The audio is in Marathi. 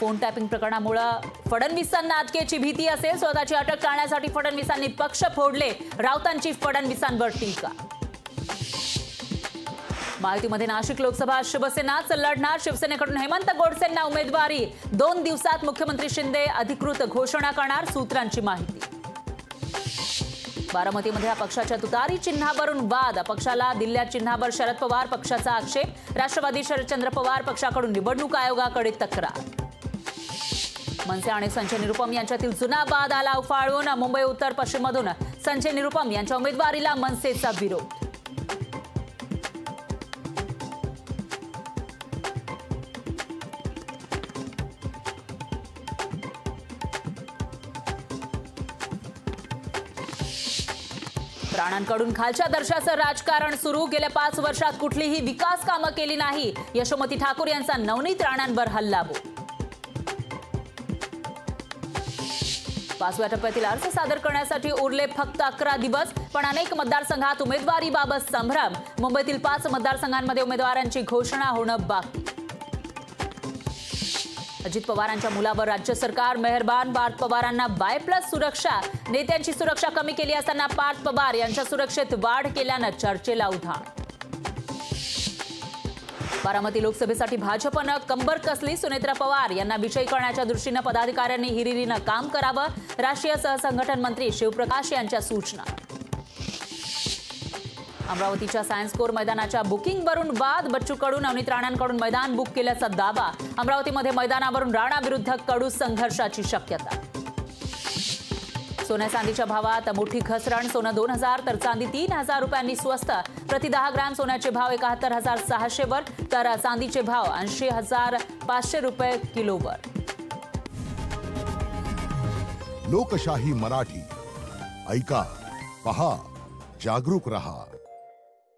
फोन टॅपिंग प्रकरणामुळे फडणवीसांना अटकेची भीती असेल. स्वतःची अटक टाळण्यासाठी फडणवीसांनी पक्ष फोडले. राऊतांची फडणवीसांवर टीका. महायुतीमध्ये नाशिक लोकसभा शिवसेनाच लढणार. शिवसेनेकडून हेमंत गोडसेंना उमेदवारी. 2 दिवसात मुख्यमंत्री शिंदे अधिकृत घोषणा करणार. सूत्रांची माहिती. बारामतीमध्ये अपक्षाच्या तुतारी चिन्हावरून वाद. पक्षाला दिल्ल्या चिन्हावर शरद पवार पक्षाचा आक्षेप. राष्ट्रवादी शरदचंद्र पवार पक्षाकडून निवडणूक आयोगाकडे तक्रार. मनसे आणि संजय निरुपम यांच्यातील जुना वाद आला उफाळून. मुंबई उत्तर पश्चिममधून संजय निरुपम यांच्या उमेदवारीला मनसेचा विरोध. राणांकडून खालच्या दर्जाचं राजकारण सुरू. गेल्या 5 वर्षात कुठलीही विकास कामं केली नाही. यशोमती ठाकूर यांचा नवनीत राणांवर हल्लाबोल. 5व्या टप्प्यातील अर्ज सादर करण्यासाठी उरले फक्त 11 दिवस. पण अनेक मतदारसंघात उमेदवारीबाबत संभ्रम. मुंबईतील 5 मतदारसंघांमध्ये उमेदवारांची घोषणा होणं बाकी. अजित पवारांच्या मुलावर राज्य सरकार मेहरबान. पार्थ पवारांना Y+ सुरक्षा. नेत्यांची सुरक्षा कमी केली असताना पार्थ पवार यांच्या सुरक्षेत वाढ केल्यानं चर्चेला उधाण. बारामती लोकसभेसाठी भाजपनं कंबर कसली. सुनेत्रा पवार यांना विजयी करण्याच्या दृष्टीनं पदाधिकाऱ्यांनी हिरिरीनं काम करावं. राष्ट्रीय सहसंघटन मंत्री शिवप्रकाश यांच्या सूचना. अमरावतीच्या सायन्स कोर मैदानाच्या बुकिंगवरून वाद. बच्चू कडू नवनीत राणांकडून मैदान बुक केल्याचा दावा. अमरावतीमध्ये मैदानावरून राणा विरुद्ध कडू संघर्षाची शक्यता. सोन्या चांदीच्या भावात मोठी घसरण. सोनं 2000 तर चांदी 3000 रुपयांनी स्वस्त. प्रति 10 ग्रॅम सोन्याचे भाव 71,600 वर तर चांदीचे भाव 80,500 रुपये किलोवर. लोकशाही मराठी ऐका, पहा, जागरूक रहा.